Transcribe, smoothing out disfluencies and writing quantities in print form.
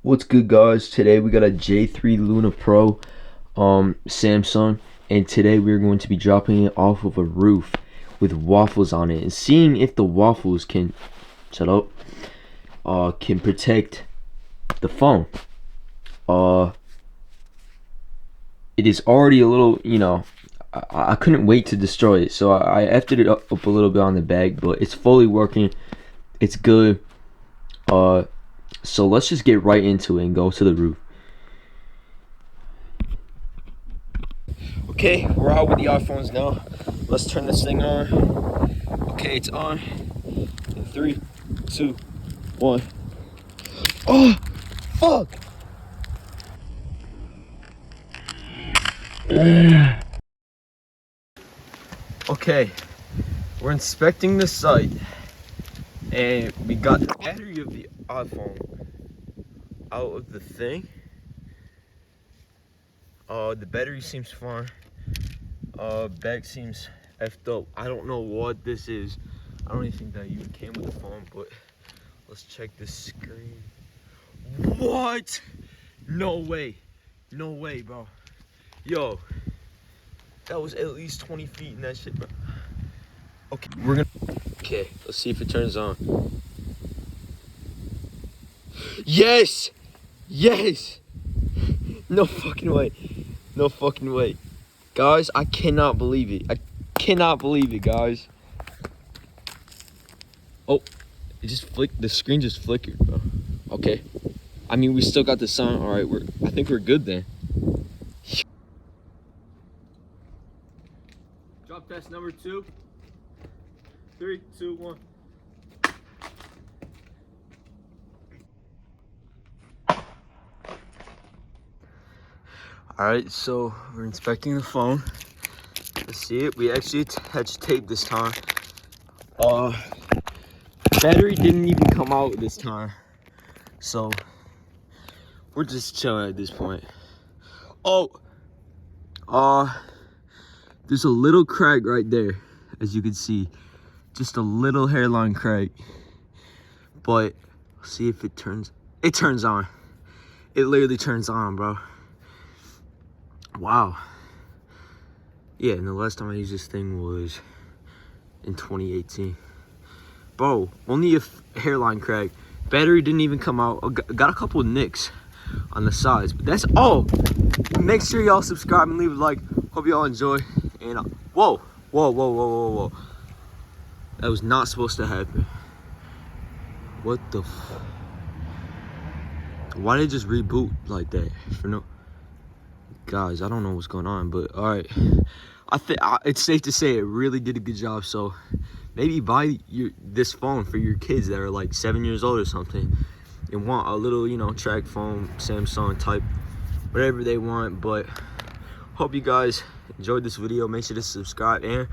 What's good, guys? Today we got a J3 Luna Pro Samsung, and today we're going to be dropping it off of a roof with waffles on it and seeing if the waffles can can protect the phone. It is already a little, I couldn't wait to destroy it, so I effed it up a little bit on the bag, but it's fully working. It's good. So let's just get right into it and go to the roof. Okay, we're out with the iPhones now. Let's turn this thing on. Okay, it's on. In 3, 2, 1. Oh, fuck! Okay, we're inspecting the site, and we got the battery of the iPhone out of the thing. The battery seems fine. Back seems effed up. I don't know what this is. I don't even think that even came with the phone, but let's check this screen. What? No way. No way, bro. Yo, that was at least 20 feet in that shit, bro. Okay, okay, let's see if it turns on. Yes! Yes! No fucking way. No fucking way. Guys, I cannot believe it. I cannot believe it, guys. Oh, it just flicked. The screen just flickered, bro. Okay. I mean, we still got the sun. All right, I think we're good then. Drop test number 2. 3, 2, 1. All right, so we're inspecting the phone. Let's see it. We actually attached tape this time. Battery didn't even come out this time, so we're just chilling at this point. Oh, there's a little crack right there, as you can see, just a little hairline crack. But see if it turns. It turns on. It literally turns on, bro. Wow. Yeah, and the last time I used this thing was in 2018. Bro, only a hairline crack. Battery didn't even come out. Got a couple of nicks on the sides, but that's all. Make sure y'all subscribe and leave a like. Hope y'all enjoy. And whoa, whoa, whoa, whoa, whoa, whoa. That was not supposed to happen. What the why did it just reboot like that? For no, guys, I don't know what's going on, but all right. I think it's safe to say it really did a good job. So maybe buy this phone for your kids that are like 7 years old or something and want a little, track phone, Samsung type, whatever they want. But hope you guys enjoyed this video. Make sure to subscribe and